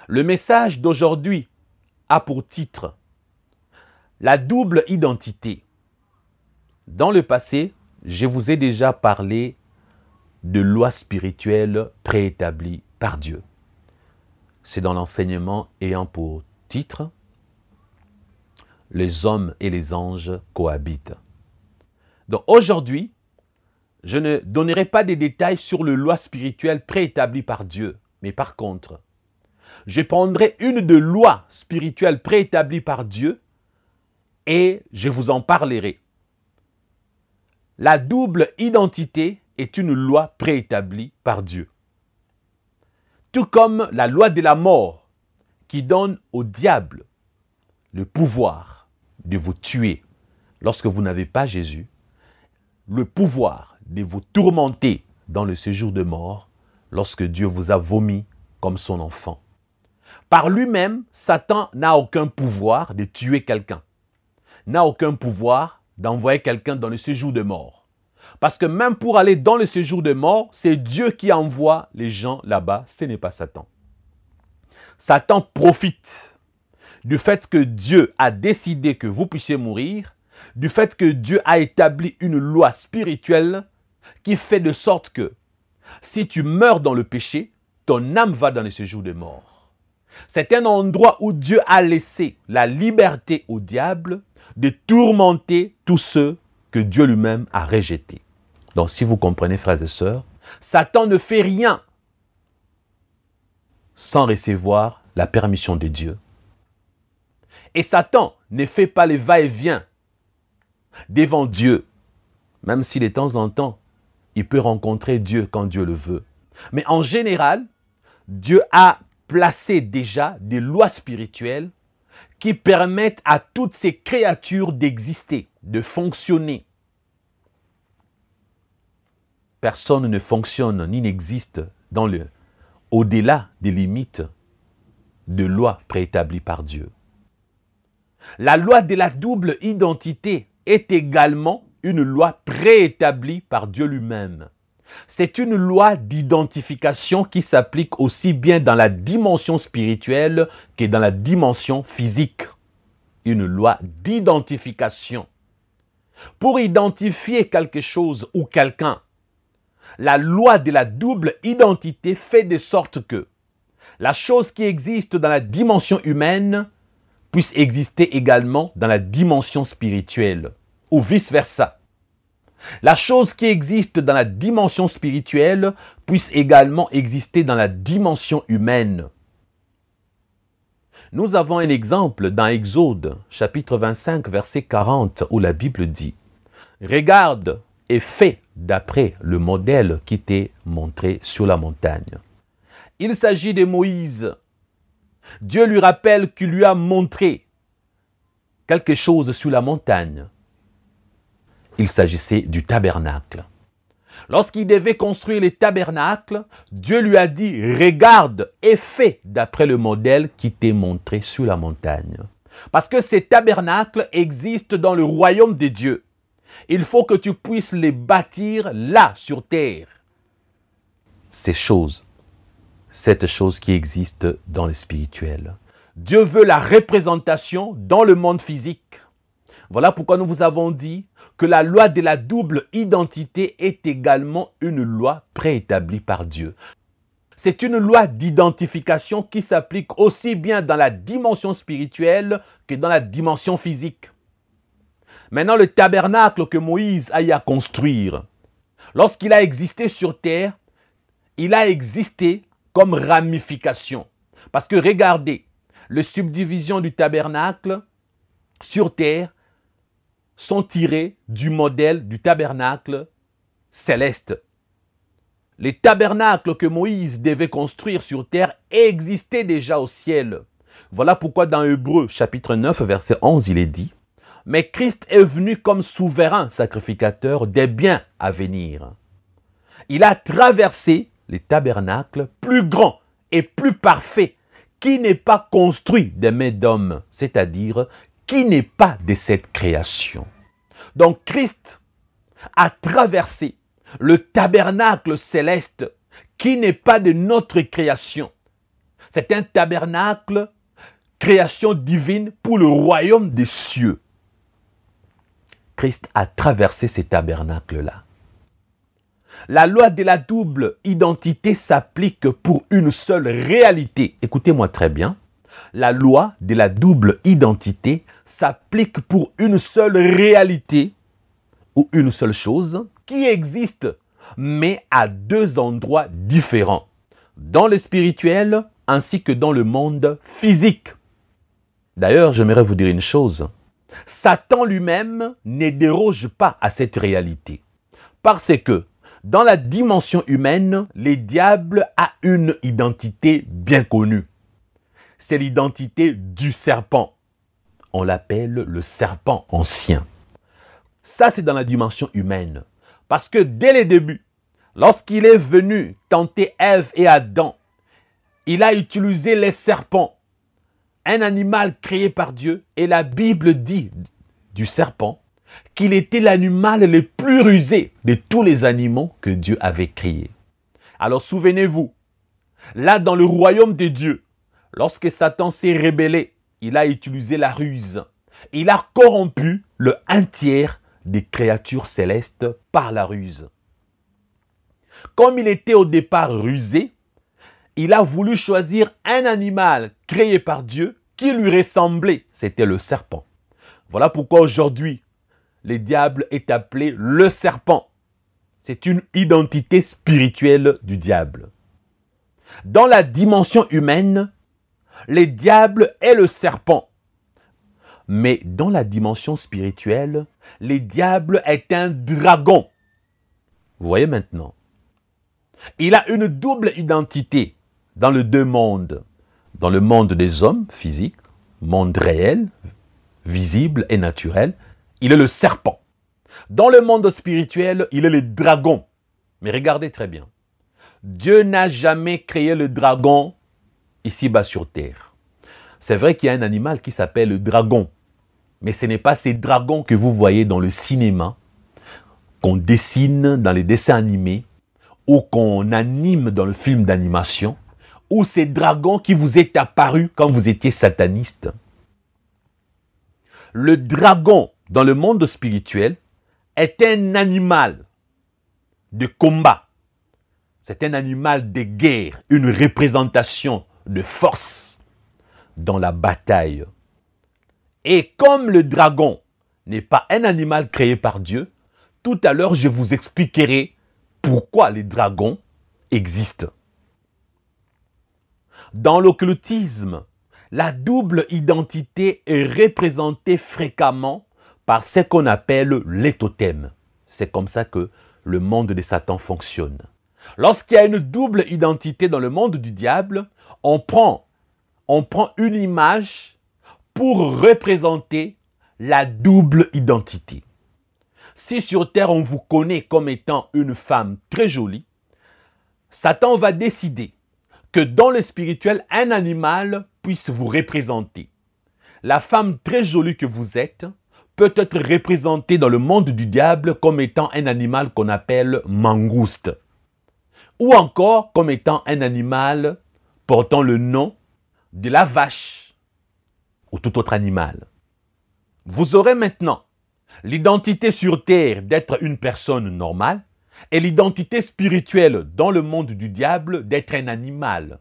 Le message d'aujourd'hui a pour titre la double identité. Dans le passé, je vous ai déjà parlé de lois spirituelles préétablies par Dieu. C'est dans l'enseignement ayant pour titre « Les hommes et les anges cohabitent ». Donc aujourd'hui, je ne donnerai pas des détails sur les lois spirituelles préétablies par Dieu, mais par contre, je prendrai une de lois spirituelles préétablies par Dieu et je vous en parlerai. La double identité est une loi préétablie par Dieu. Tout comme la loi de la mort qui donne au diable le pouvoir de vous tuer lorsque vous n'avez pas Jésus, le pouvoir de vous tourmenter dans le séjour de mort lorsque Dieu vous a vomi comme son enfant. Par lui-même, Satan n'a aucun pouvoir de tuer quelqu'un, n'a aucun pouvoir d'envoyer quelqu'un dans le séjour de mort. Parce que même pour aller dans le séjour de mort, c'est Dieu qui envoie les gens là-bas, ce n'est pas Satan. Satan profite du fait que Dieu a décidé que vous puissiez mourir, du fait que Dieu a établi une loi spirituelle qui fait de sorte que si tu meurs dans le péché, ton âme va dans le séjour de mort. C'est un endroit où Dieu a laissé la liberté au diable de tourmenter tous ceux que Dieu lui-même a rejetés. Donc si vous comprenez, frères et sœurs, Satan ne fait rien sans recevoir la permission de Dieu. Et Satan ne fait pas les va-et-vient devant Dieu, même si de temps en temps, il peut rencontrer Dieu quand Dieu le veut. Mais en général, Dieu a placé déjà des lois spirituelles qui permettent à toutes ces créatures d'exister, de fonctionner. Personne ne fonctionne ni n'existe au-delà des limites de lois préétablies par Dieu. La loi de la double identité est également une loi préétablie par Dieu lui-même. C'est une loi d'identification qui s'applique aussi bien dans la dimension spirituelle que dans la dimension physique. Une loi d'identification. Pour identifier quelque chose ou quelqu'un, la loi de la double identité fait de sorte que la chose qui existe dans la dimension humaine puisse exister également dans la dimension spirituelle, ou vice-versa. La chose qui existe dans la dimension spirituelle puisse également exister dans la dimension humaine. Nous avons un exemple dans Exode, chapitre 25, verset 40, où la Bible dit « Regarde et fais d'après le modèle qui t'est montré sur la montagne. » Il s'agit de Moïse. Dieu lui rappelle qu'il lui a montré quelque chose sur la montagne. Il s'agissait du tabernacle. Lorsqu'il devait construire le tabernacle, Dieu lui a dit « Regarde et fais d'après le modèle qui t'est montré sur la montagne. » Parce que ces tabernacles existent dans le royaume de Dieu. Il faut que tu puisses les bâtir là, sur terre. Cette chose qui existe dans le spirituel. Dieu veut la représentation dans le monde physique. Voilà pourquoi nous vous avons dit que la loi de la double identité est également une loi préétablie par Dieu. C'est une loi d'identification qui s'applique aussi bien dans la dimension spirituelle que dans la dimension physique. Maintenant, le tabernacle que Moïse a eu à construire, lorsqu'il a existé sur terre, il a existé comme ramification. Parce que regardez, les subdivisions du tabernacle sur terre sont tirés du modèle du tabernacle céleste. Les tabernacles que Moïse devait construire sur terre existaient déjà au ciel. Voilà pourquoi dans Hébreux chapitre 9 verset 11 il est dit « Mais Christ est venu comme souverain sacrificateur des biens à venir. Il a traversé les tabernacles plus grands et plus parfaits qui n'est pas construit des mains d'hommes, c'est-à-dire qui n'est pas de cette création. » Donc Christ a traversé le tabernacle céleste qui n'est pas de notre création. C'est un tabernacle, création divine pour le royaume des cieux. Christ a traversé ces tabernacles-là. La loi de la double identité s'applique pour une seule réalité. Écoutez-moi très bien. La loi de la double identité s'applique pour une seule réalité ou une seule chose qui existe, mais à deux endroits différents, dans le spirituel ainsi que dans le monde physique. D'ailleurs, j'aimerais vous dire une chose. Satan lui-même ne déroge pas à cette réalité. Parce que dans la dimension humaine, le diable a une identité bien connue. C'est l'identité du serpent. On l'appelle le serpent ancien. Ça, c'est dans la dimension humaine. Parce que dès le début, lorsqu'il est venu tenter Ève et Adam, il a utilisé les serpents, un animal créé par Dieu, et la Bible dit du serpent qu'il était l'animal le plus rusé de tous les animaux que Dieu avait créés. Alors souvenez-vous, là dans le royaume de Dieu, lorsque Satan s'est rébellé, il a utilisé la ruse. Il a corrompu le 1/3 des créatures célestes par la ruse. Comme il était au départ rusé, il a voulu choisir un animal créé par Dieu qui lui ressemblait. C'était le serpent. Voilà pourquoi aujourd'hui, le diable est appelé le serpent. C'est une identité spirituelle du diable. Dans la dimension humaine, le diable est le serpent. Mais dans la dimension spirituelle, le diable est un dragon. Vous voyez maintenant. Il a une double identité dans les deux mondes. Dans le monde des hommes physiques, monde réel, visible et naturel, il est le serpent. Dans le monde spirituel, il est le dragon. Mais regardez très bien. Dieu n'a jamais créé le dragon ici-bas sur terre. C'est vrai qu'il y a un animal qui s'appelle le dragon. Mais ce n'est pas ces dragons que vous voyez dans le cinéma, qu'on dessine dans les dessins animés, ou qu'on anime dans le film d'animation, ou ces dragons qui vous est apparu quand vous étiez sataniste. Le dragon, dans le monde spirituel, est un animal de combat. C'est un animal de guerre, une représentation de force dans la bataille. Et comme le dragon n'est pas un animal créé par Dieu, tout à l'heure je vous expliquerai pourquoi les dragons existent. Dans l'occultisme, la double identité est représentée fréquemment par ce qu'on appelle les totems. C'est comme ça que le monde de Satan fonctionne. Lorsqu'il y a une double identité dans le monde du diable, on prend une image pour représenter la double identité. Si sur terre on vous connaît comme étant une femme très jolie, Satan va décider que dans le spirituel, un animal puisse vous représenter. La femme très jolie que vous êtes peut être représentée dans le monde du diable comme étant un animal qu'on appelle mangouste. Ou encore comme étant un animal portant le nom de la vache ou tout autre animal. Vous aurez maintenant l'identité sur terre d'être une personne normale et l'identité spirituelle dans le monde du diable d'être un animal.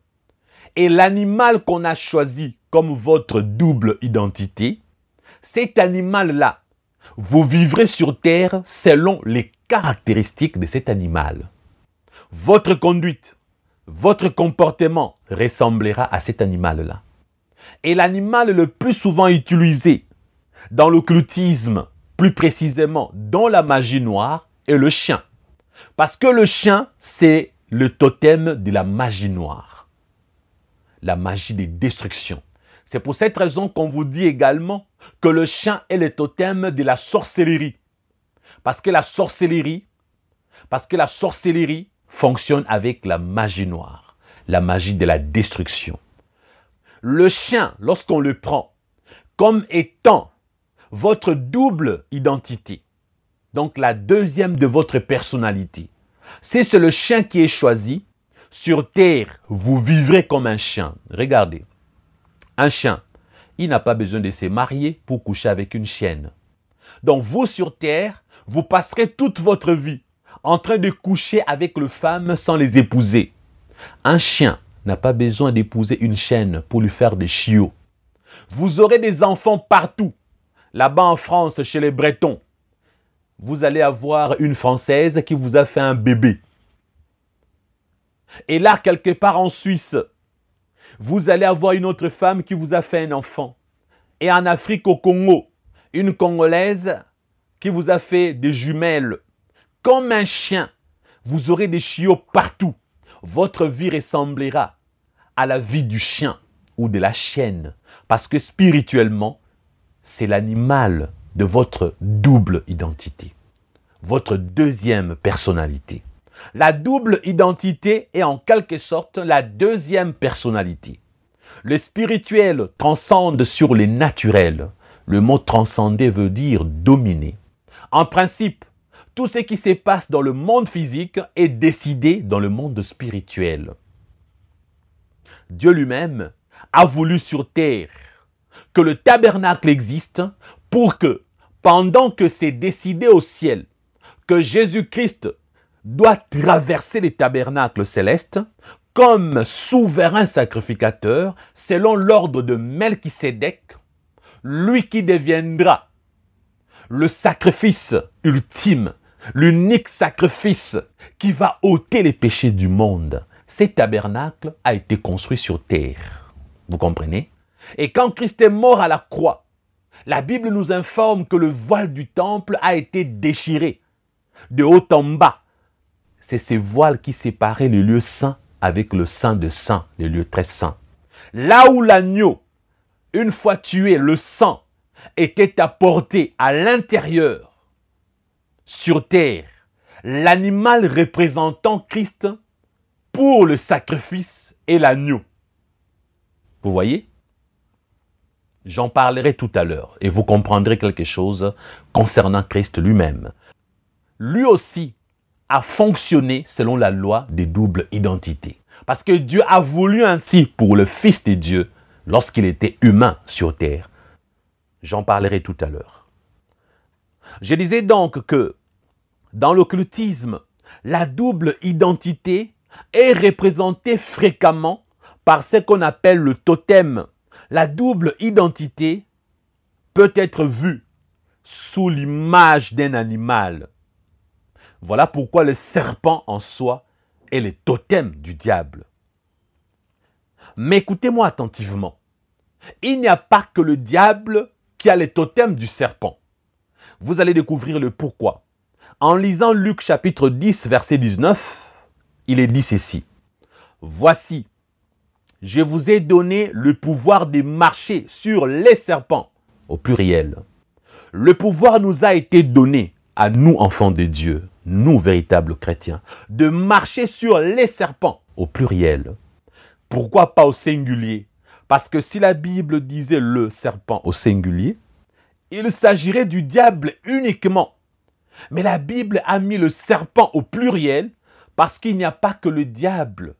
Et l'animal qu'on a choisi comme votre double identité, cet animal-là, vous vivrez sur terre selon les caractéristiques de cet animal. Votre conduite, votre comportement ressemblera à cet animal-là. Et l'animal le plus souvent utilisé dans l'occultisme, plus précisément dans la magie noire, est le chien. Parce que le chien, c'est le totem de la magie noire. La magie des destructions. C'est pour cette raison qu'on vous dit également que le chien est le totem de la sorcellerie. Parce que la sorcellerie fonctionne avec la magie noire, la magie de la destruction. Le chien, lorsqu'on le prend comme étant votre double identité, donc la deuxième de votre personnalité, si c'est le chien qui est choisi, Sur terre, vous vivrez comme un chien. Regardez, un chien, il n'a pas besoin de se marier pour coucher avec une chienne. Donc vous, sur terre, vous passerez toute votre vie en train de coucher avec les femmes sans les épouser. Un chien n'a pas besoin d'épouser une chienne pour lui faire des chiots. Vous aurez des enfants partout. Là-bas en France, chez les Bretons, vous allez avoir une Française qui vous a fait un bébé. Et là, quelque part en Suisse, vous allez avoir une autre femme qui vous a fait un enfant. Et en Afrique, au Congo, une Congolaise qui vous a fait des jumelles. Comme un chien, vous aurez des chiots partout. Votre vie ressemblera à la vie du chien ou de la chienne. Parce que spirituellement, c'est l'animal de votre double identité. Votre deuxième personnalité. La double identité est en quelque sorte la deuxième personnalité. Le spirituel transcende sur le naturel. Le mot transcender veut dire dominer. En principe, tout ce qui se passe dans le monde physique est décidé dans le monde spirituel. Dieu lui-même a voulu sur terre que le tabernacle existe pour que, pendant que c'est décidé au ciel, que Jésus-Christ doit traverser les tabernacles célestes comme souverain sacrificateur selon l'ordre de Melchisédek, lui qui deviendra le sacrifice ultime, l'unique sacrifice qui va ôter les péchés du monde. Ce tabernacle a été construit sur terre. Vous comprenez? Et quand Christ est mort à la croix, la Bible nous informe que le voile du temple a été déchiré de haut en bas. C'est ce voile qui séparait le lieu saint avec le saint de saints, le lieu très saint. Là où l'agneau, une fois tué, le sang était apporté à l'intérieur, sur terre, l'animal représentant Christ pour le sacrifice et l'agneau. Vous voyez? J'en parlerai tout à l'heure et vous comprendrez quelque chose concernant Christ lui-même. Lui aussi a fonctionné selon la loi des doubles identités. Parce que Dieu a voulu ainsi pour le Fils de Dieu lorsqu'il était humain sur terre. J'en parlerai tout à l'heure. Je disais donc que dans l'occultisme, la double identité est représentée fréquemment par ce qu'on appelle le totem. La double identité peut être vue sous l'image d'un animal. Voilà pourquoi le serpent en soi est le totem du diable. Mais écoutez-moi attentivement. Il n'y a pas que le diable qui a le totem du serpent. Vous allez découvrir le pourquoi. En lisant Luc chapitre 10, verset 19, il est dit ceci. « Voici, je vous ai donné le pouvoir de marcher sur les serpents, au pluriel. Le pouvoir nous a été donné à nous, enfants de Dieu, nous, véritables chrétiens, de marcher sur les serpents, au pluriel. Pourquoi pas au singulier? Parce que si la Bible disait le serpent au singulier, il s'agirait du diable uniquement. Mais la Bible a mis le serpent au pluriel parce qu'il n'y a pas que le diable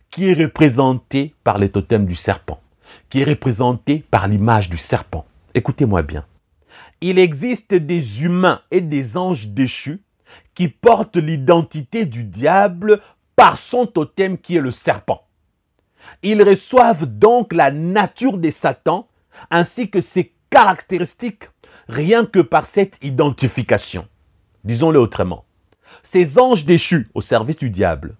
qui est représenté par les totems du serpent, qui est représenté par l'image du serpent. Écoutez-moi bien. Il existe des humains et des anges déchus qui portent l'identité du diable par son totem qui est le serpent. Ils reçoivent donc la nature de Satan ainsi que ses caractéristiques rien que par cette identification. Disons-le autrement. Ces anges déchus au service du diable,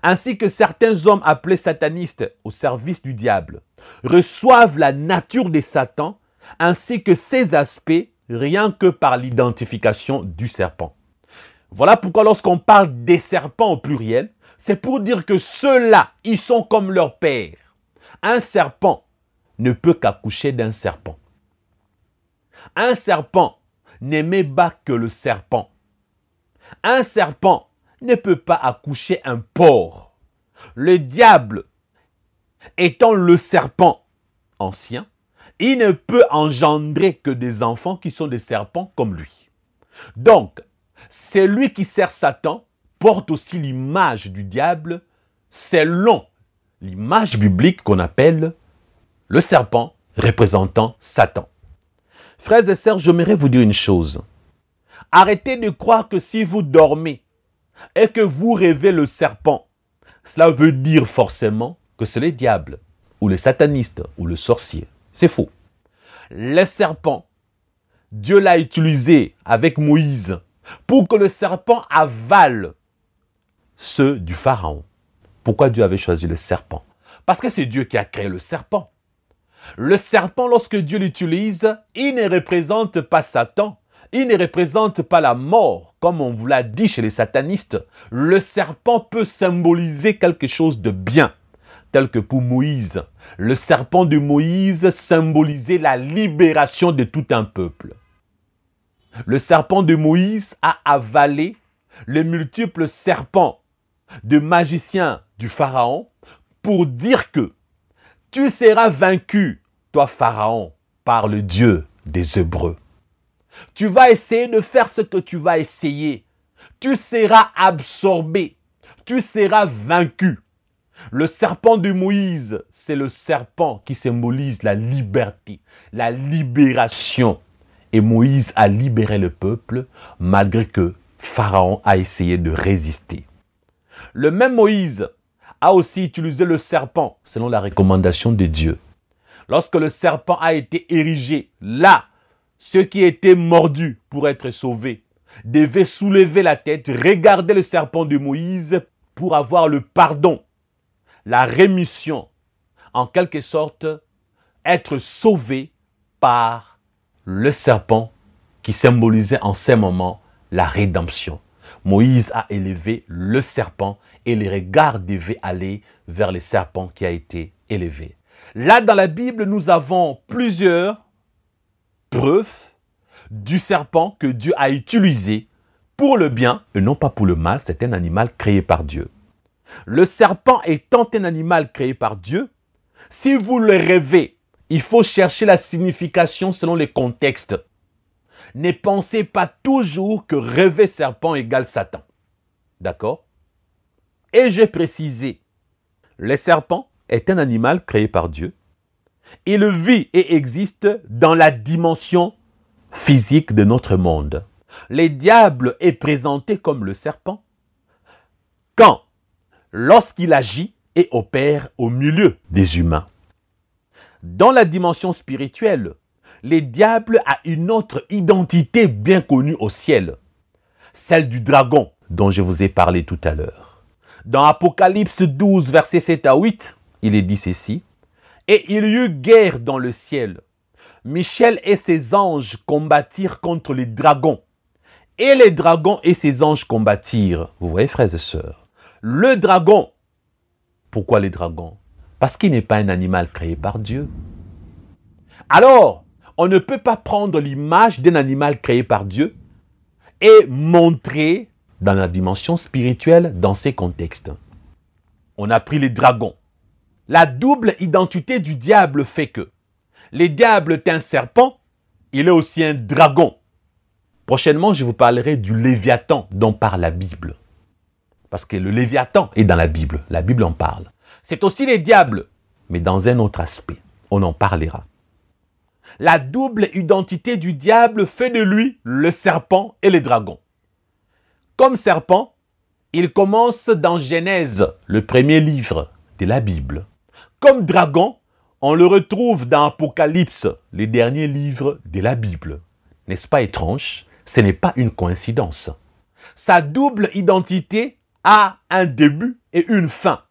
ainsi que certains hommes appelés satanistes au service du diable, reçoivent la nature de Satan ainsi que ses aspects rien que par l'identification du serpent. Voilà pourquoi lorsqu'on parle des serpents au pluriel, c'est pour dire que ceux-là, ils sont comme leur père. Un serpent ne peut qu'accoucher d'un serpent. Un serpent n'aimait pas que le serpent. Un serpent ne peut pas accoucher un porc. Le diable, étant le serpent ancien, il ne peut engendrer que des enfants qui sont des serpents comme lui. Donc, celui qui sert Satan porte aussi l'image du diable selon l'image biblique qu'on appelle le serpent représentant Satan. Frères et sœurs, j'aimerais vous dire une chose. Arrêtez de croire que si vous dormez et que vous rêvez le serpent, cela veut dire forcément que c'est le diable, ou le sataniste, ou le sorcier. C'est faux. Le serpent, Dieu l'a utilisé avec Moïse pour que le serpent avale ceux du Pharaon. Pourquoi Dieu avait choisi le serpent? Parce que c'est Dieu qui a créé le serpent. Le serpent, lorsque Dieu l'utilise, il ne représente pas Satan. Il ne représente pas la mort, comme on vous l'a dit chez les satanistes. Le serpent peut symboliser quelque chose de bien, tel que pour Moïse. Le serpent de Moïse symbolisait la libération de tout un peuple. Le serpent de Moïse a avalé les multiples serpents de magiciens du Pharaon pour dire que tu seras vaincu, toi Pharaon, par le Dieu des Hébreux. Tu vas essayer de faire ce que tu vas essayer. Tu seras absorbé. Tu seras vaincu. Le serpent de Moïse, c'est le serpent qui symbolise la liberté, la libération. Et Moïse a libéré le peuple malgré que Pharaon a essayé de résister. Le même Moïse a aussi utilisé le serpent selon la recommandation de Dieu. Lorsque le serpent a été érigé, là, ceux qui étaient mordus pour être sauvés devaient soulever la tête, regarder le serpent de Moïse pour avoir le pardon, la rémission, en quelque sorte, être sauvés par le serpent qui symbolisait en ces moments la rédemption. Moïse a élevé le serpent et les regards devaient aller vers le serpent qui a été élevé. Là, dans la Bible, nous avons plusieurs preuves du serpent que Dieu a utilisé pour le bien et non pas pour le mal. C'est un animal créé par Dieu. Le serpent étant un animal créé par Dieu, si vous le rêvez, il faut chercher la signification selon les contextes. Ne pensez pas toujours que rêver serpent égale Satan. D'accord? Et j'ai précisé, le serpent est un animal créé par Dieu. Il vit et existe dans la dimension physique de notre monde. Le diable est présenté comme le serpent lorsqu'il agit et opère au milieu des humains. Dans la dimension spirituelle, le diable a une autre identité bien connue au ciel, celle du dragon dont je vous ai parlé tout à l'heure. Dans Apocalypse 12, versets 7 à 8, il est dit ceci, « Et il y eut guerre dans le ciel. Michel et ses anges combattirent contre les dragons. Et les dragons et ses anges combattirent. » Vous voyez, frères et sœurs, le dragon, pourquoi les dragons? Parce qu'il n'est pas un animal créé par Dieu. Alors, on ne peut pas prendre l'image d'un animal créé par Dieu et montrer dans la dimension spirituelle dans ces contextes. On a pris les dragons. La double identité du diable fait que le diable est un serpent, il est aussi un dragon. Prochainement, je vous parlerai du Léviathan dont parle la Bible. Parce que le Léviathan est dans la Bible en parle. C'est aussi les diables, mais dans un autre aspect. On en parlera. La double identité du diable fait de lui le serpent et le dragon. Comme serpent, il commence dans Genèse, le premier livre de la Bible. Comme dragon, on le retrouve dans Apocalypse, le dernier livre de la Bible. N'est-ce pas étrange? Ce n'est pas une coïncidence. Sa double identité a un début et une fin.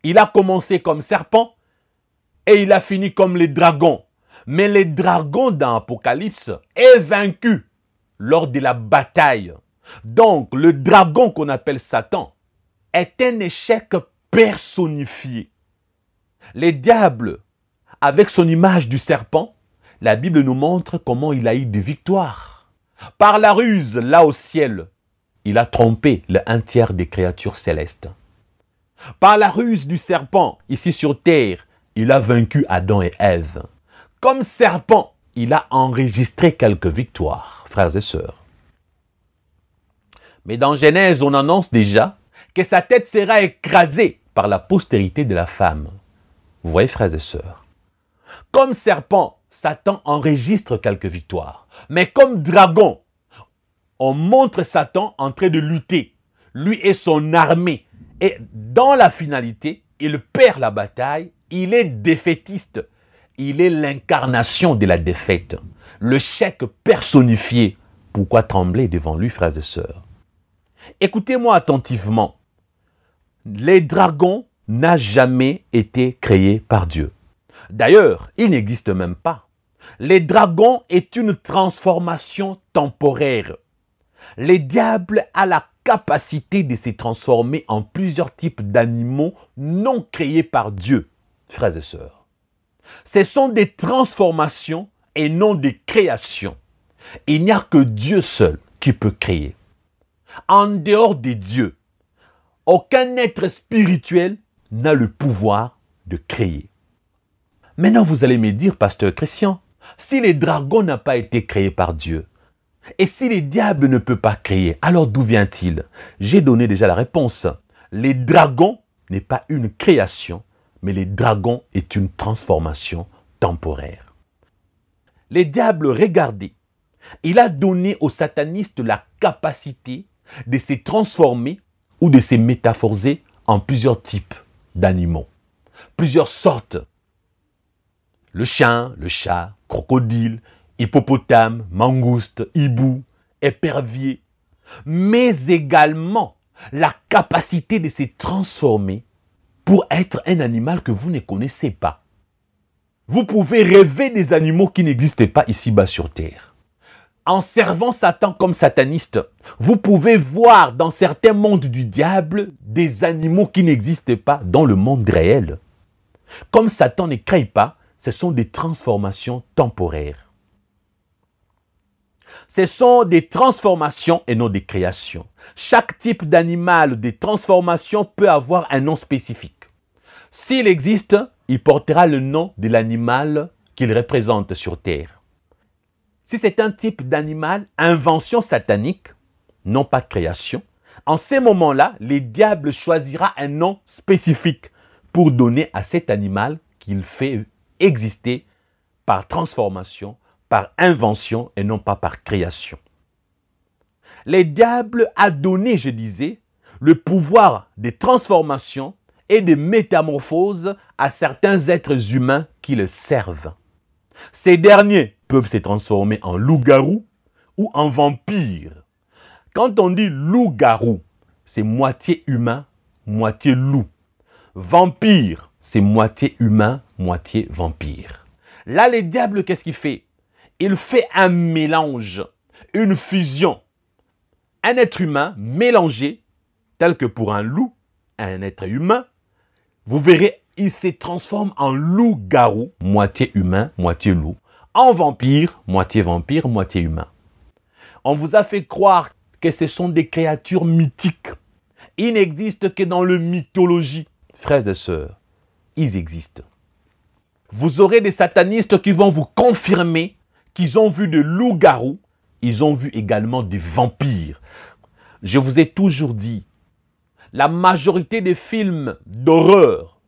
Il a commencé comme serpent et il a fini comme les dragons. Mais le dragon dans Apocalypse est vaincu lors de la bataille. Donc, le dragon qu'on appelle Satan est un échec personnifié. Le diable, avec son image du serpent, la Bible nous montre comment il a eu des victoires. Par la ruse, là au ciel, il a trompé le 1/3 des créatures célestes. Par la ruse du serpent, ici sur terre, il a vaincu Adam et Ève. Comme serpent, il a enregistré quelques victoires, frères et sœurs. Mais dans Genèse, on annonce déjà que sa tête sera écrasée par la postérité de la femme. Vous voyez, frères et sœurs. Comme serpent, Satan enregistre quelques victoires. Mais comme dragon, on montre Satan en train de lutter. Lui et son armée. Et dans la finalité, il perd la bataille. Il est défaitiste. Il est l'incarnation de la défaite. Le chèque personnifié. Pourquoi trembler devant lui, frères et sœurs? Écoutez-moi attentivement. Les dragons n'ont jamais été créés par Dieu. D'ailleurs, ils n'existent même pas. Les dragons est une transformation temporaire. Les diables ont la capacité de se transformer en plusieurs types d'animaux non créés par Dieu, frères et sœurs. Ce sont des transformations et non des créations. Il n'y a que Dieu seul qui peut créer. En dehors de Dieu, aucun être spirituel n'a le pouvoir de créer. Maintenant, vous allez me dire, pasteur Christian, si les dragons n'ont pas été créés par Dieu, et si les diables ne peuvent pas créer, alors d'où vient-il? J'ai donné déjà la réponse. Les dragons n'est pas une création, mais les dragons est une transformation temporaire. Les diables, regardez, il a donné aux satanistes la capacité de se transformer ou de se métamorphoser en plusieurs types d'animaux, plusieurs sortes. Le chien, le chat, crocodile, hippopotame, mangouste, hibou, épervier, mais également la capacité de se transformer pour être un animal que vous ne connaissez pas. Vous pouvez rêver des animaux qui n'existent pas ici-bas sur terre. En servant Satan comme sataniste, vous pouvez voir dans certains mondes du diable des animaux qui n'existent pas dans le monde réel. Comme Satan ne crée pas, ce sont des transformations temporaires. Ce sont des transformations et non des créations. Chaque type d'animal, de transformation peut avoir un nom spécifique. S'il existe, il portera le nom de l'animal qu'il représente sur terre. Si c'est un type d'animal, invention satanique, non pas création, en ces moments-là, les diables choisira un nom spécifique pour donner à cet animal qu'il fait exister par transformation, par invention et non pas par création. Les diables a donné, je disais, le pouvoir de transformation et de métamorphose à certains êtres humains qui le servent. Ces derniers peuvent se transformer en loup-garou ou en vampire. Quand on dit loup-garou, c'est moitié humain, moitié loup. Vampire, c'est moitié humain, moitié vampire. Là, les diables, qu'est-ce qu'il fait? Il fait un mélange, une fusion. Un être humain mélangé, tel que pour un loup, un être humain, vous verrez, il se transforme en loup-garou, moitié humain, moitié loup. En vampire, moitié humain. On vous a fait croire que ce sont des créatures mythiques. Ils n'existent que dans la mythologie. Frères et sœurs, ils existent. Vous aurez des satanistes qui vont vous confirmer qu'ils ont vu des loups-garous. Ils ont vu également des vampires. Je vous ai toujours dit, la majorité des films d'horreur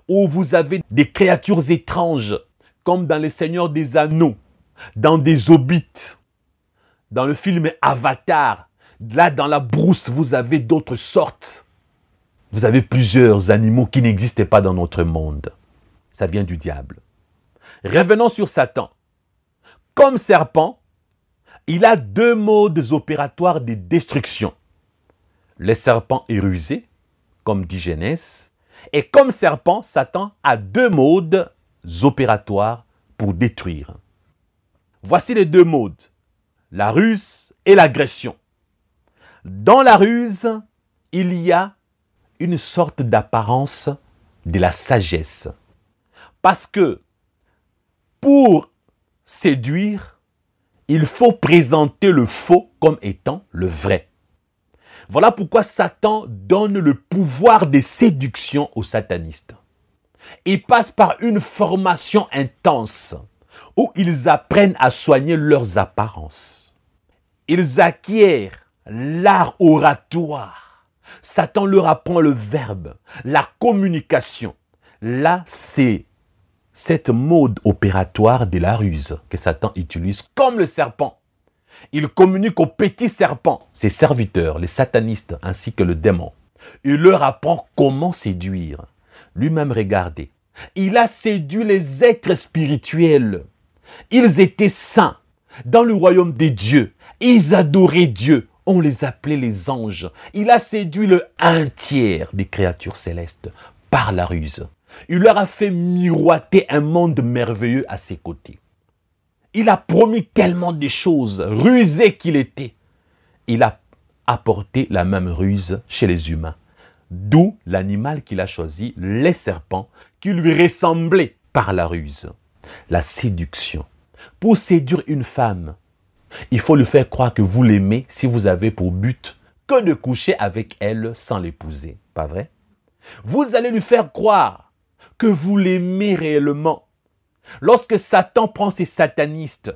où vous avez des créatures étranges, comme dans Les Seigneurs des Anneaux, dans des Hobbits, dans le film Avatar, là dans la brousse, vous avez d'autres sortes. Vous avez plusieurs animaux qui n'existent pas dans notre monde. Ça vient du diable. Revenons sur Satan. Comme serpent, il a deux modes opératoires de destruction. Le serpent est rusé, comme dit Genèse, et comme serpent, Satan a deux modes opératoires pour détruire. Voici les deux modes, la ruse et l'agression. Dans la ruse, il y a une sorte d'apparence de la sagesse. Parce que pour séduire, il faut présenter le faux comme étant le vrai. Voilà pourquoi Satan donne le pouvoir de séduction aux satanistes. Ils passent par une formation intense où ils apprennent à soigner leurs apparences. Ils acquièrent l'art oratoire, Satan leur apprend le verbe, la communication. Là, c'est cette mode opératoire de la ruse que Satan utilise comme le serpent. Il communique aux petits serpents, ses serviteurs, les satanistes, ainsi que le démon. Il leur apprend comment séduire. Lui-même, regardez, il a séduit les êtres spirituels. Ils étaient saints dans le royaume des dieux. Ils adoraient Dieu. On les appelait les anges. Il a séduit le 1/3 des créatures célestes par la ruse. Il leur a fait miroiter un monde merveilleux à ses côtés. Il a promis tellement de choses, rusé qu'il était. Il a apporté la même ruse chez les humains. D'où l'animal qu'il a choisi, les serpents, qui lui ressemblaient par la ruse. La séduction. Pour séduire une femme, il faut lui faire croire que vous l'aimez si vous avez pour but que de coucher avec elle sans l'épouser. Pas vrai? Vous allez lui faire croire que vous l'aimez réellement. Lorsque Satan prend ses satanistes,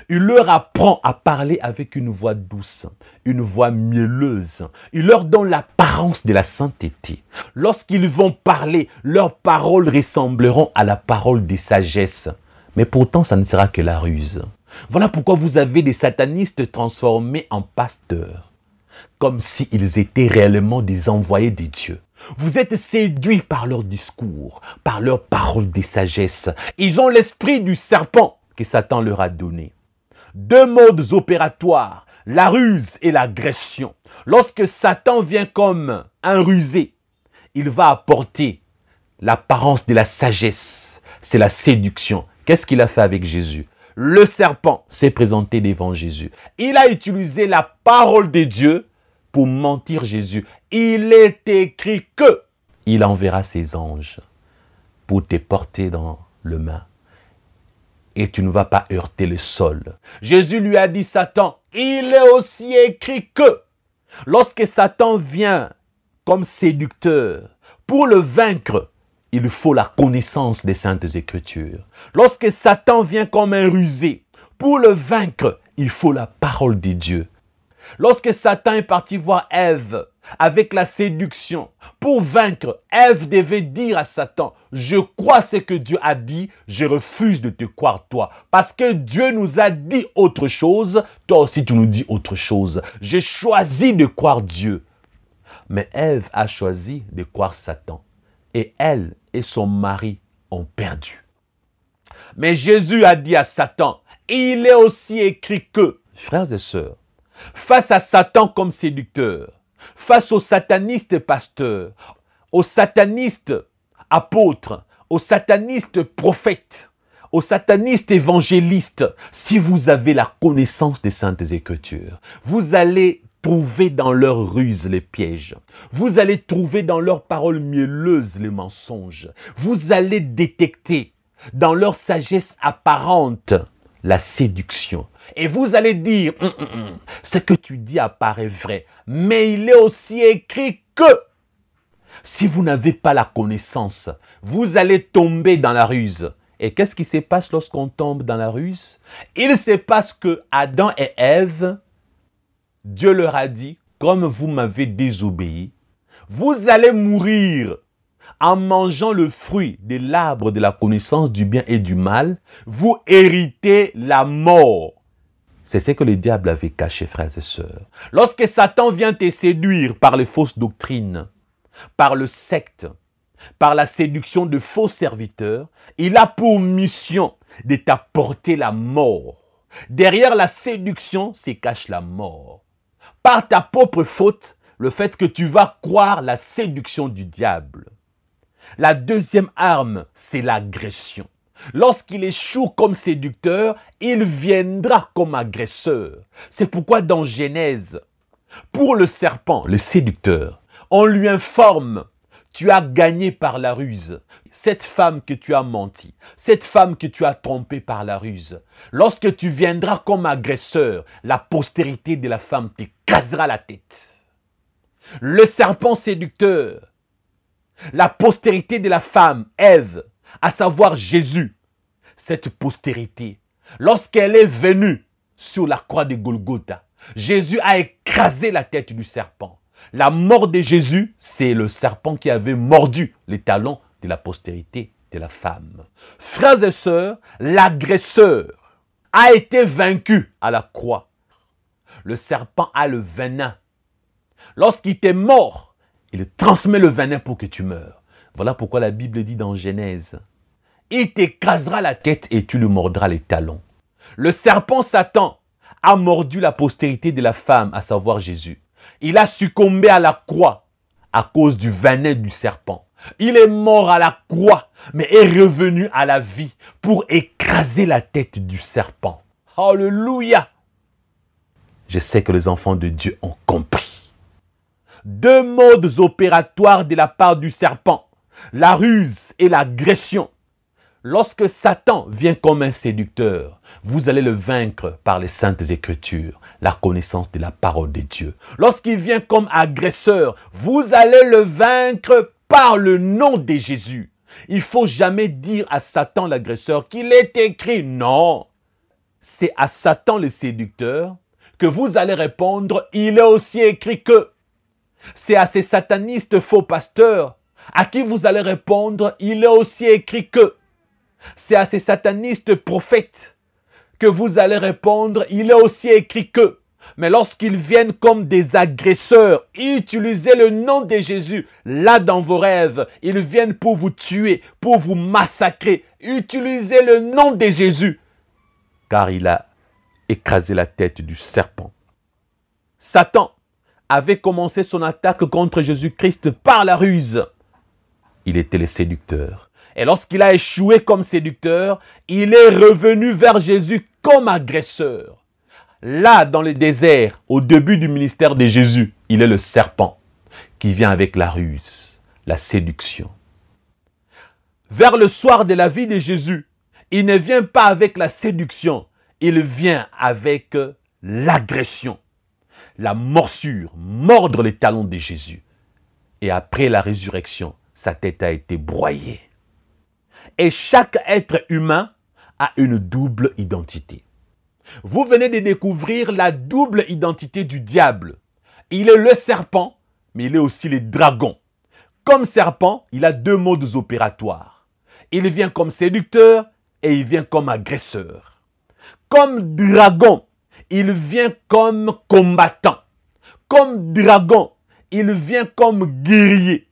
il leur apprend à parler avec une voix douce, une voix mielleuse. Il leur donne l'apparence de la sainteté. Lorsqu'ils vont parler, leurs paroles ressembleront à la parole des sagesses. Mais pourtant, ça ne sera que la ruse. Voilà pourquoi vous avez des satanistes transformés en pasteurs, comme s'ils étaient réellement des envoyés de Dieu. Vous êtes séduits par leur discours, par leurs paroles de sagesse. Ils ont l'esprit du serpent que Satan leur a donné. Deux modes opératoires, la ruse et l'agression. Lorsque Satan vient comme un rusé, il va apporter l'apparence de la sagesse. C'est la séduction. Qu'est-ce qu'il a fait avec Jésus? Le serpent s'est présenté devant Jésus. Il a utilisé la parole de Dieu pour mentir Jésus. Il est écrit que il enverra ses anges pour te porter dans le main. Et tu ne vas pas heurter le sol. Jésus lui a dit, Satan, il est aussi écrit que lorsque Satan vient comme séducteur, pour le vaincre, il faut la connaissance des Saintes Écritures. Lorsque Satan vient comme un rusé, pour le vaincre, il faut la parole de Dieu. Lorsque Satan est parti voir Ève avec la séduction, pour vaincre, Ève devait dire à Satan, je crois ce que Dieu a dit, je refuse de te croire toi. Parce que Dieu nous a dit autre chose, toi aussi tu nous dis autre chose. J'ai choisi de croire Dieu. Mais Ève a choisi de croire Satan. Et elle et son mari ont perdu. Mais Jésus a dit à Satan, il est aussi écrit que, frères et sœurs, face à Satan comme séducteur, face aux satanistes pasteurs, aux satanistes apôtres, aux satanistes prophètes, aux satanistes évangélistes, si vous avez la connaissance des Saintes Écritures, vous allez trouver dans leurs ruses les pièges. Vous allez trouver dans leurs paroles mielleuses les mensonges. Vous allez détecter dans leur sagesse apparente la séduction. Et vous allez dire, ce que tu dis apparaît vrai, mais il est aussi écrit que. Si vous n'avez pas la connaissance, vous allez tomber dans la ruse. Et qu'est-ce qui se passe lorsqu'on tombe dans la ruse? Il se passe que Adam et Ève, Dieu leur a dit, comme vous m'avez désobéi, vous allez mourir en mangeant le fruit de l'arbre de la connaissance du bien et du mal, vous héritez la mort. C'est ce que le diable avait caché, frères et sœurs. Lorsque Satan vient te séduire par les fausses doctrines, par le secte, par la séduction de faux serviteurs, il a pour mission de t'apporter la mort. Derrière la séduction se cache la mort. Par ta propre faute, le fait que tu vas croire la séduction du diable. La deuxième arme, c'est l'agression. Lorsqu'il échoue comme séducteur, il viendra comme agresseur. C'est pourquoi dans Genèse, pour le serpent, le séducteur, on lui informe, tu as gagné par la ruse. Cette femme que tu as menti, cette femme que tu as trompée par la ruse, lorsque tu viendras comme agresseur, la postérité de la femme t'écrasera la tête. Le serpent séducteur, la postérité de la femme, Ève, à savoir Jésus, cette postérité, lorsqu'elle est venue sur la croix de Golgotha, Jésus a écrasé la tête du serpent. La mort de Jésus, c'est le serpent qui avait mordu les talons de la postérité de la femme. Frères et sœurs, l'agresseur a été vaincu à la croix. Le serpent a le venin. Lorsqu'il t'est mort, il transmet le venin pour que tu meurs. Voilà pourquoi la Bible dit dans Genèse, il t'écrasera la tête et tu lui mordras les talons. Le serpent Satan a mordu la postérité de la femme, à savoir Jésus. Il a succombé à la croix à cause du venin du serpent. Il est mort à la croix, mais est revenu à la vie pour écraser la tête du serpent. Alléluia! Je sais que les enfants de Dieu ont compris. Deux modes opératoires de la part du serpent, la ruse et l'agression. Lorsque Satan vient comme un séducteur, vous allez le vaincre par les saintes écritures, la connaissance de la parole de Dieu. Lorsqu'il vient comme agresseur, vous allez le vaincre par le nom de Jésus. Il ne faut jamais dire à Satan l'agresseur qu'il est écrit. Non, c'est à Satan le séducteur que vous allez répondre, il est aussi écrit que. C'est à ces satanistes faux pasteurs à qui vous allez répondre, il est aussi écrit que. C'est à ces satanistes prophètes que vous allez répondre, il est aussi écrit que. Mais lorsqu'ils viennent comme des agresseurs, utilisez le nom de Jésus. Là dans vos rêves, ils viennent pour vous tuer, pour vous massacrer. Utilisez le nom de Jésus. Car il a écrasé la tête du serpent. Satan avait commencé son attaque contre Jésus-Christ par la ruse. Il était le séducteur. Et lorsqu'il a échoué comme séducteur, il est revenu vers Jésus comme agresseur. Là, dans le désert, au début du ministère de Jésus, il est le serpent qui vient avec la ruse, la séduction. Vers le soir de la vie de Jésus, il ne vient pas avec la séduction, il vient avec l'agression, la morsure, mordre les talons de Jésus. Et après la résurrection, sa tête a été broyée. Et chaque être humain a une double identité. Vous venez de découvrir la double identité du diable. Il est le serpent, mais il est aussi le dragon. Comme serpent, il a deux modes opératoires. Il vient comme séducteur et il vient comme agresseur. Comme dragon, il vient comme combattant. Comme dragon, il vient comme guerrier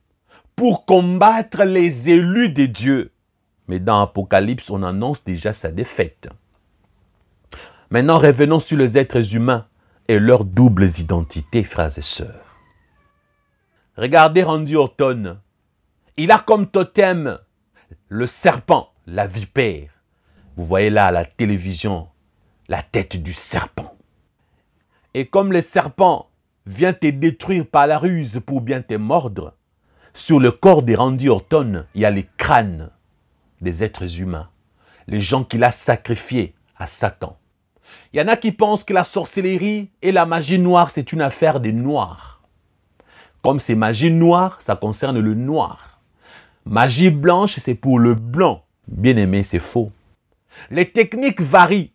pour combattre les élus de Dieu. Mais dans Apocalypse, on annonce déjà sa défaite. Maintenant, revenons sur les êtres humains et leurs doubles identités, frères et sœurs. Regardez Randy Orton. Il a comme totem le serpent, la vipère. Vous voyez là à la télévision la tête du serpent. Et comme le serpent vient te détruire par la ruse pour bien te mordre, sur le corps de Randy Orton, il y a les crânes des êtres humains, les gens qu'il a sacrifiés à Satan. Il y en a qui pensent que la sorcellerie et la magie noire, c'est une affaire des noirs. Comme c'est magie noire, ça concerne le noir. Magie blanche, c'est pour le blanc. Bien aimé, c'est faux. Les techniques varient.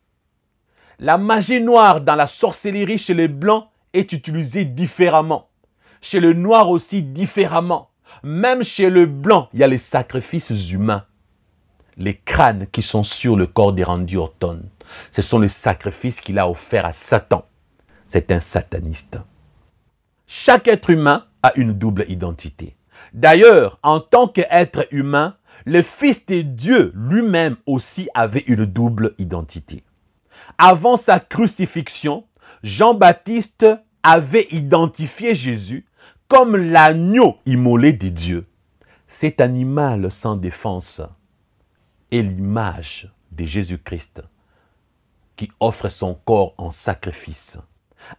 La magie noire dans la sorcellerie chez les blancs est utilisée différemment. Chez le noir aussi différemment. Même chez le blanc, il y a les sacrifices humains. Les crânes qui sont sur le corps de Randy Orton, ce sont les sacrifices qu'il a offerts à Satan. C'est un sataniste. Chaque être humain a une double identité. D'ailleurs, en tant qu'être humain, le Fils de Dieu lui-même aussi avait une double identité. Avant sa crucifixion, Jean-Baptiste avait identifié Jésus comme l'agneau immolé de Dieu. Cet animal sans défense est l'image de Jésus-Christ qui offre son corps en sacrifice.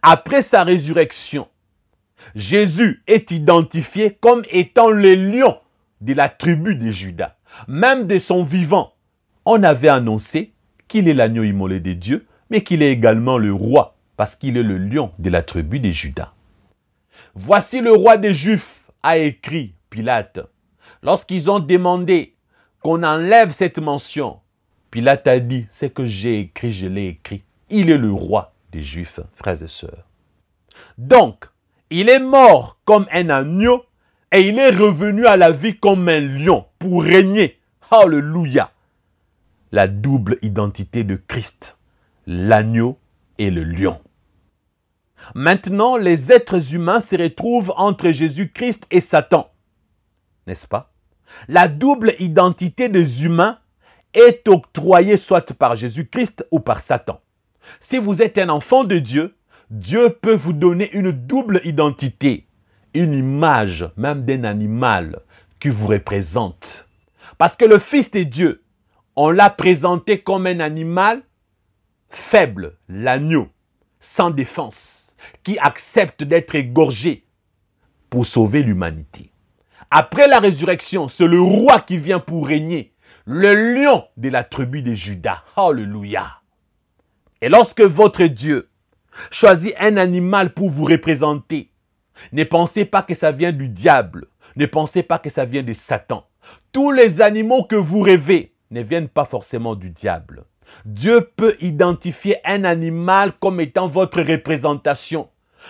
Après sa résurrection, Jésus est identifié comme étant le lion de la tribu de Juda. Même de son vivant, on avait annoncé qu'il est l'agneau immolé de Dieu, mais qu'il est également le roi, parce qu'il est le lion de la tribu de Juda. Voici le roi des Juifs, a écrit Pilate. Lorsqu'ils ont demandé qu'on enlève cette mention, Pilate a dit, ce que j'ai écrit, je l'ai écrit. Il est le roi des Juifs, frères et sœurs. Donc, Il est mort comme un agneau et il est revenu à la vie comme un lion pour régner. Alléluia. La double identité de Christ, l'agneau et le lion. Maintenant, les êtres humains se retrouvent entre Jésus-Christ et Satan. N'est-ce pas? La double identité des humains est octroyée soit par Jésus-Christ ou par Satan. Si vous êtes un enfant de Dieu, Dieu peut vous donner une double identité, une image même d'un animal qui vous représente. Parce que le Fils de Dieu, on l'a présenté comme un animal faible, l'agneau, sans défense, qui accepte d'être égorgé pour sauver l'humanité. Après la résurrection, c'est le roi qui vient pour régner, le lion de la tribu de Juda. Alléluia. Et lorsque votre Dieu choisit un animal pour vous représenter, ne pensez pas que ça vient du diable, ne pensez pas que ça vient de Satan. Tous les animaux que vous rêvez ne viennent pas forcément du diable. Dieu peut identifier un animal comme étant votre représentation.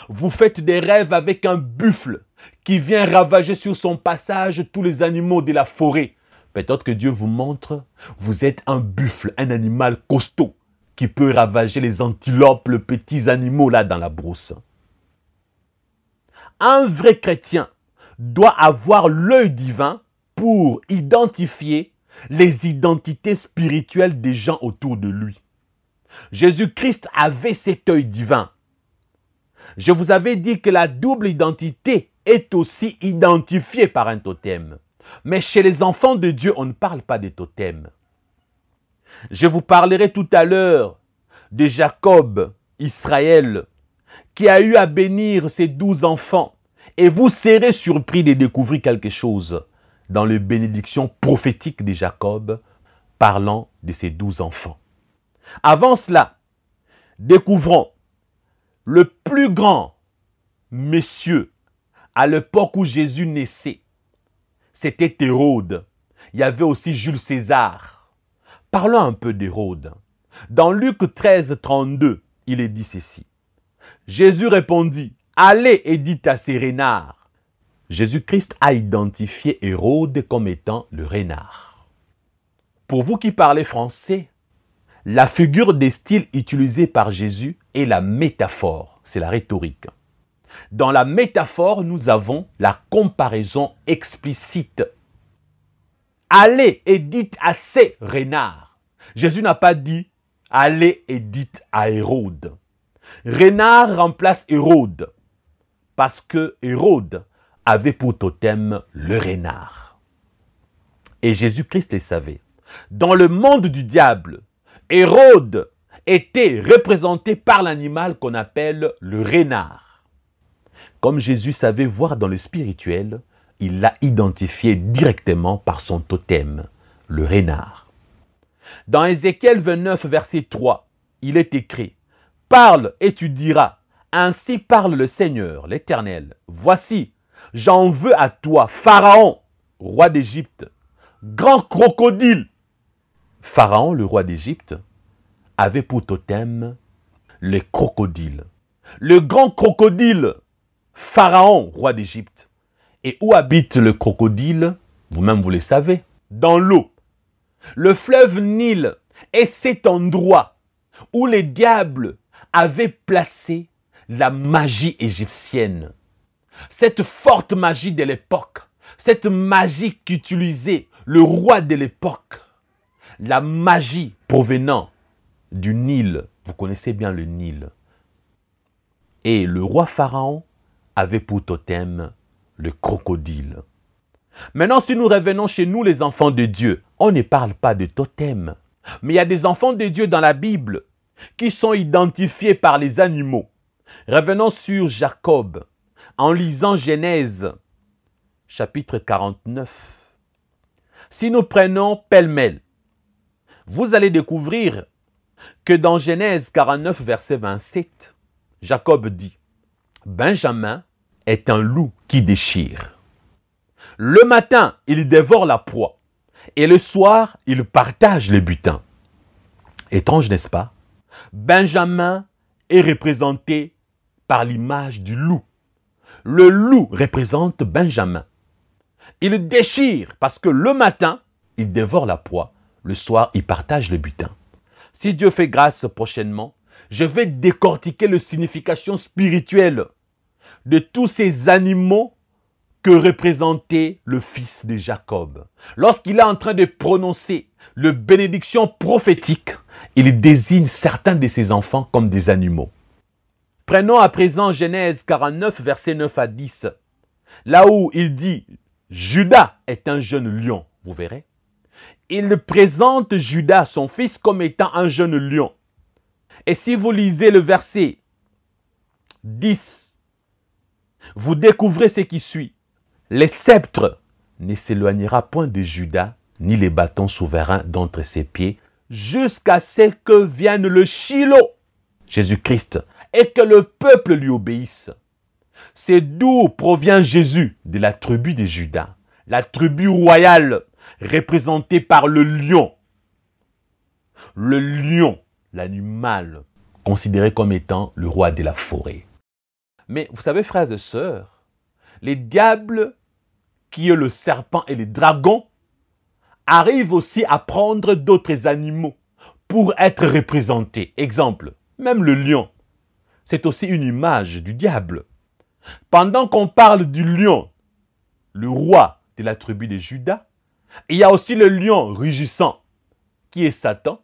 Vous faites des rêves avec un buffle qui vient ravager sur son passage tous les animaux de la forêt. Peut-être que Dieu vous montre, vous êtes un buffle, un animal costaud qui peut ravager les antilopes, les petits animaux là dans la brousse. Un vrai chrétien doit avoir l'œil divin pour identifier les identités spirituelles des gens autour de lui. Jésus-Christ avait cet œil divin. Je vous avais dit que la double identité est aussi identifiée par un totem. Mais chez les enfants de Dieu, on ne parle pas des totems. Je vous parlerai tout à l'heure de Jacob, Israël, qui a eu à bénir ses 12 enfants. Et vous serez surpris de découvrir quelque chose dans les bénédictions prophétiques de Jacob parlant de ses 12 enfants. Avant cela, découvrons le plus grand monsieur à l'époque où Jésus naissait. C'était Hérode. Il y avait aussi Jules César. Parlons un peu d'Hérode. Dans Luc 13, 32, il est dit ceci. Jésus répondit, « Allez et dites à ces renards. » Jésus-Christ a identifié Hérode comme étant le renard. Pour vous qui parlez français, la figure des styles utilisée par Jésus est la métaphore, c'est la rhétorique. Dans la métaphore, nous avons la comparaison explicite. Allez et dites à ces renards. Jésus n'a pas dit allez et dites à Hérode. Renard remplace Hérode parce que Hérode avait pour totem le renard. Et Jésus-Christ le savait. Dans le monde du diable, Hérode était représenté par l'animal qu'on appelle le renard. Comme Jésus savait voir dans le spirituel, il l'a identifié directement par son totem, le renard. Dans Ézéchiel 29, verset 3, il est écrit « Parle et tu diras, ainsi parle le Seigneur, l'Éternel. Voici, j'en veux à toi, Pharaon, roi d'Égypte, grand crocodile. » Pharaon, le roi d'Égypte, avait pour totem le crocodile. Le grand crocodile, Pharaon, roi d'Égypte. Et où habite le crocodile? Vous-même, vous le savez, dans l'eau. Le fleuve Nil est cet endroit où les diables avaient placé la magie égyptienne. Cette forte magie de l'époque, cette magie qu'utilisait le roi de l'époque. La magie provenant du Nil. Vous connaissez bien le Nil. Et le roi Pharaon avait pour totem le crocodile. Maintenant, si nous revenons chez nous, les enfants de Dieu, on ne parle pas de totem. Mais il y a des enfants de Dieu dans la Bible qui sont identifiés par les animaux. Revenons sur Jacob en lisant Genèse, chapitre 49. Si nous prenons pêle-mêle, vous allez découvrir que dans Genèse 49, verset 27, Jacob dit « Benjamin est un loup qui déchire. Le matin, il dévore la proie. Et le soir, il partage le butin. » Étrange, n'est-ce pas? Benjamin est représenté par l'image du loup. Le loup représente Benjamin. Il déchire parce que le matin, il dévore la proie. Le soir, il partage le butin. Si Dieu fait grâce prochainement, je vais décortiquer la signification spirituelle de tous ces animaux que représentait le fils de Jacob. Lorsqu'il est en train de prononcer la bénédiction prophétique, il désigne certains de ses enfants comme des animaux. Prenons à présent Genèse 49, versets 9 à 10. Là où il dit « Judas est un jeune lion », vous verrez. Il présente Judas, son fils, comme étant un jeune lion. Et si vous lisez le verset 10, vous découvrez ce qui suit. Les sceptres ne s'éloignera point de Judas, ni les bâtons souverains d'entre ses pieds, jusqu'à ce que vienne le Shiloh, Jésus-Christ, et que le peuple lui obéisse. C'est d'où provient Jésus, de la tribu de Judas, la tribu royale, représentée par le lion. Le lion, l'animal, considéré comme étant le roi de la forêt. Mais vous savez, frères et sœurs, les diables, qui est le serpent et les dragons, arrivent aussi à prendre d'autres animaux pour être représentés. Exemple, même le lion, c'est aussi une image du diable. Pendant qu'on parle du lion, le roi de la tribu de Judas, il y a aussi le lion rugissant, qui est Satan,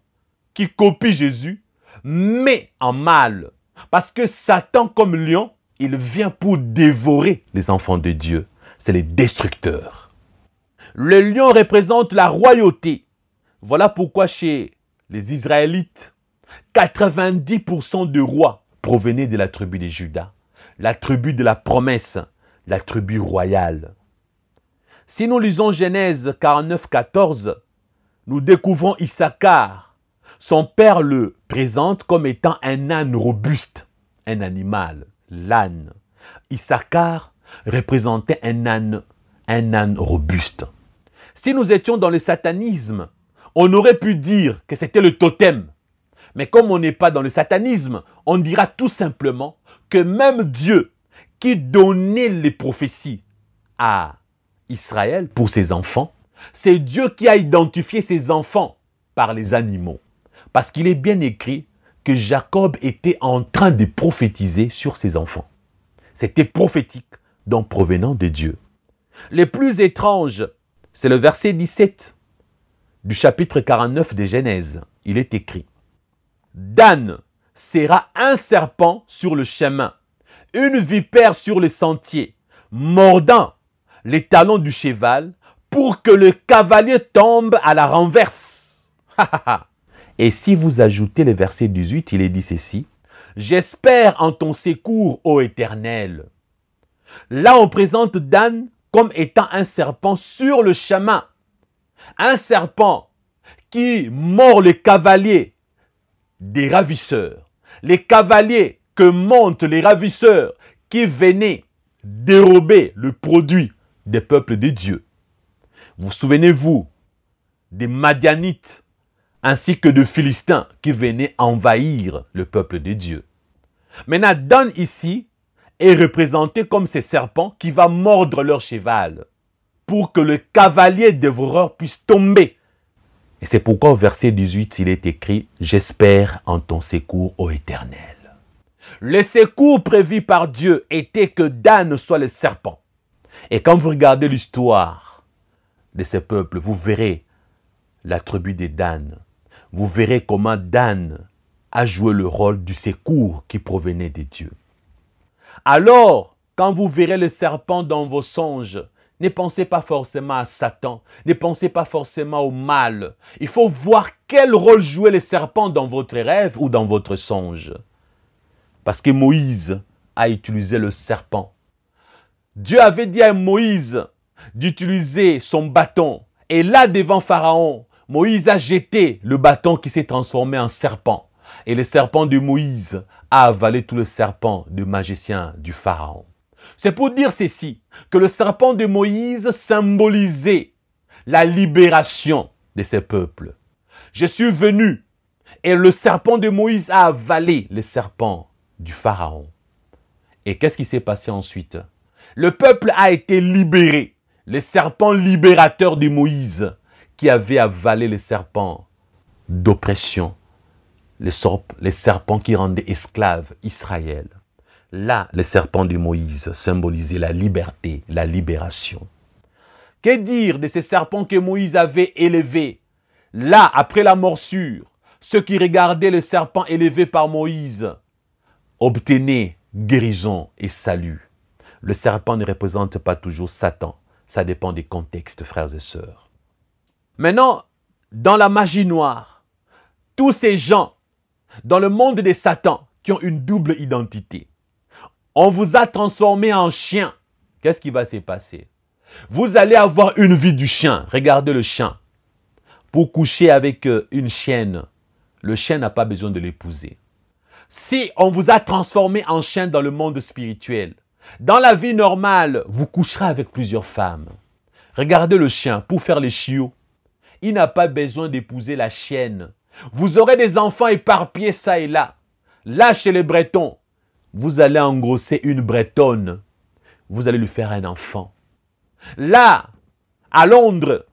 qui copie Jésus, mais en mal. Parce que Satan, comme lion, il vient pour dévorer les enfants de Dieu. C'est les destructeurs. Le lion représente la royauté. Voilà pourquoi chez les Israélites, 90% de rois provenaient de la tribu de Judas, la tribu de la promesse, la tribu royale. Si nous lisons Genèse 49, 14, nous découvrons Issachar. Son père le présente comme étant un âne robuste, un animal, l'âne. Issachar représentait un âne robuste. Si nous étions dans le satanisme, on aurait pu dire que c'était le totem. Mais comme on n'est pas dans le satanisme, on dira tout simplement que même Dieu, qui donnait les prophéties à Israël pour ses enfants, c'est Dieu qui a identifié ses enfants par les animaux. Parce qu'il est bien écrit que Jacob était en train de prophétiser sur ses enfants. C'était prophétique, donc provenant de Dieu. Le plus étrange, c'est le verset 17 du chapitre 49 de Genèse. Il est écrit « Dan sera un serpent sur le chemin, une vipère sur le sentier, mordant les talons du cheval pour que le cavalier tombe à la renverse. » Et si vous ajoutez le verset 18, il est dit ceci. « J'espère en ton secours, ô Éternel. » Là, on présente Dan comme étant un serpent sur le chemin. Un serpent qui mord les cavaliers des ravisseurs. Les cavaliers que montent les ravisseurs qui venaient dérober le produit des peuples de Dieu. Vous souvenez-vous des Madianites ainsi que de Philistins qui venaient envahir le peuple de Dieu. Maintenant, Dan ici est représenté comme ces serpents qui va mordre leur cheval pour que le cavalier dévoreur puisse tomber. Et c'est pourquoi au verset 18, il est écrit « J'espère en ton secours, ô Éternel ». Le secours prévu par Dieu était que Dan soit le serpent. Et quand vous regardez l'histoire de ces peuples, vous verrez la tribu de Dan. Vous verrez comment Dan a joué le rôle du secours qui provenait de Dieu. Alors, quand vous verrez le serpent dans vos songes, ne pensez pas forcément à Satan, ne pensez pas forcément au mal. Il faut voir quel rôle jouait le serpent dans votre rêve ou dans votre songe. Parce que Moïse a utilisé le serpent. Dieu avait dit à Moïse d'utiliser son bâton. Et là, devant Pharaon, Moïse a jeté le bâton qui s'est transformé en serpent. Et le serpent de Moïse a avalé tout le serpent du magicien du Pharaon. C'est pour dire ceci, que le serpent de Moïse symbolisait la libération de ces peuples. Je suis venu et le serpent de Moïse a avalé le serpent du Pharaon. Et qu'est-ce qui s'est passé ensuite? Le peuple a été libéré. Le serpent libérateur de Moïse qui avait avalé les serpents d'oppression, les serpents qui rendaient esclaves Israël. Là, les serpents de Moïse symbolisaient la liberté, la libération. Que dire de ces serpents que Moïse avait élevés? Là, après la morsure, ceux qui regardaient le serpent élevé par Moïse obtenaient guérison et salut. Le serpent ne représente pas toujours Satan. Ça dépend des contextes, frères et sœurs. Maintenant, dans la magie noire, tous ces gens, dans le monde des Satans, qui ont une double identité, on vous a transformé en chien. Qu'est-ce qui va se passer? Vous allez avoir une vie du chien. Regardez le chien. Pour coucher avec une chienne, le chien n'a pas besoin de l'épouser. Si on vous a transformé en chien dans le monde spirituel, dans la vie normale, vous coucherez avec plusieurs femmes. Regardez le chien, pour faire les chiots, il n'a pas besoin d'épouser la chienne. Vous aurez des enfants éparpillés ça et là. Là, chez les Bretons, vous allez engrosser une Bretonne. Vous allez lui faire un enfant. Là, à Londres,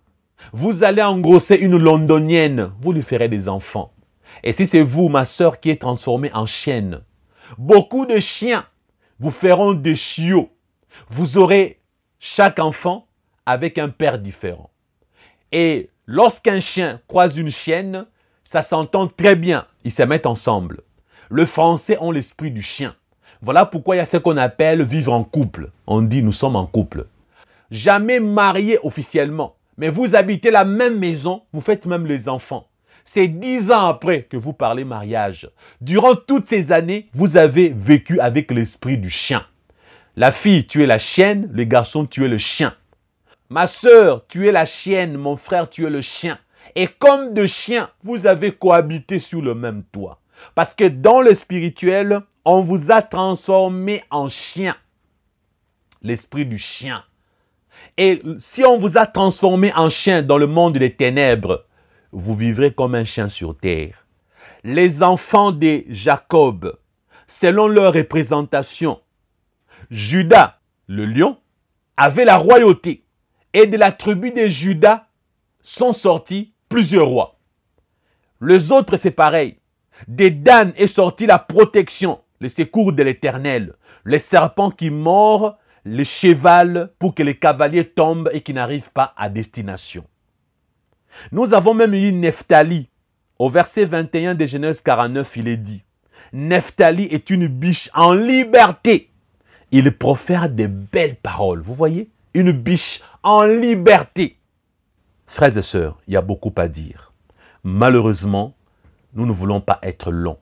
vous allez engrosser une Londonienne. Vous lui ferez des enfants. Et si c'est vous, ma sœur, qui est transformée en chienne, beaucoup de chiens vous feront des chiots. Vous aurez chaque enfant avec un père différent. Et lorsqu'un chien croise une chienne, ça s'entend très bien. Ils se mettent ensemble. Les Français ont l'esprit du chien. Voilà pourquoi il y a ce qu'on appelle vivre en couple. On dit nous sommes en couple. Jamais mariés officiellement. Mais vous habitez la même maison, vous faites même les enfants. C'est 10 ans après que vous parlez mariage. Durant toutes ces années, vous avez vécu avec l'esprit du chien. La fille, tu es la chienne, le garçon, tu es le chien. Ma sœur, tu es la chienne, mon frère, tu es le chien. Et comme de chiens, vous avez cohabité sur le même toit. Parce que dans le spirituel, on vous a transformé en chien. L'esprit du chien. Et si on vous a transformé en chien dans le monde des ténèbres, vous vivrez comme un chien sur terre. Les enfants de Jacob, selon leur représentation, Judas, le lion, avait la royauté. Et de la tribu de Judas sont sortis plusieurs rois. Les autres, c'est pareil. De Dan est sortie la protection, le secours de l'Éternel. Les serpents qui mordent le cheval pour que les cavaliers tombent et qui n'arrivent pas à destination. Nous avons même eu Nephtali. Au verset 21 de Genèse 49, il est dit, Nephtali est une biche en liberté. Il profère de belles paroles. Vous voyez? Une biche en liberté. Frères et sœurs, il y a beaucoup à dire. Malheureusement, nous ne voulons pas être longs.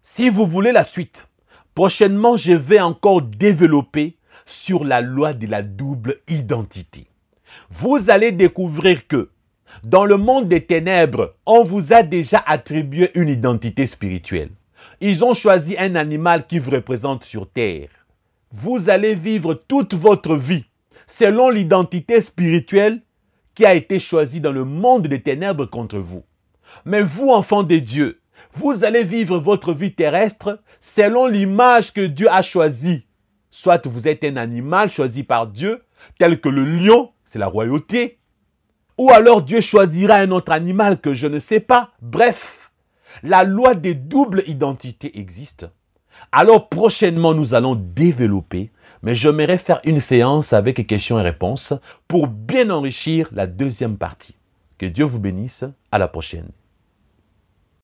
Si vous voulez la suite, prochainement, je vais encore développer sur la loi de la double identité. Vous allez découvrir que dans le monde des ténèbres, on vous a déjà attribué une identité spirituelle. Ils ont choisi un animal qui vous représente sur terre. Vous allez vivre toute votre vie selon l'identité spirituelle qui a été choisie dans le monde des ténèbres contre vous. Mais vous, enfants de Dieu, vous allez vivre votre vie terrestre selon l'image que Dieu a choisie. Soit vous êtes un animal choisi par Dieu, tel que le lion, c'est la royauté. Ou alors Dieu choisira un autre animal que je ne sais pas. Bref, la loi des doubles identités existe. Alors prochainement, nous allons développer, mais j'aimerais faire une séance avec questions et réponses pour bien enrichir la deuxième partie. Que Dieu vous bénisse. À la prochaine.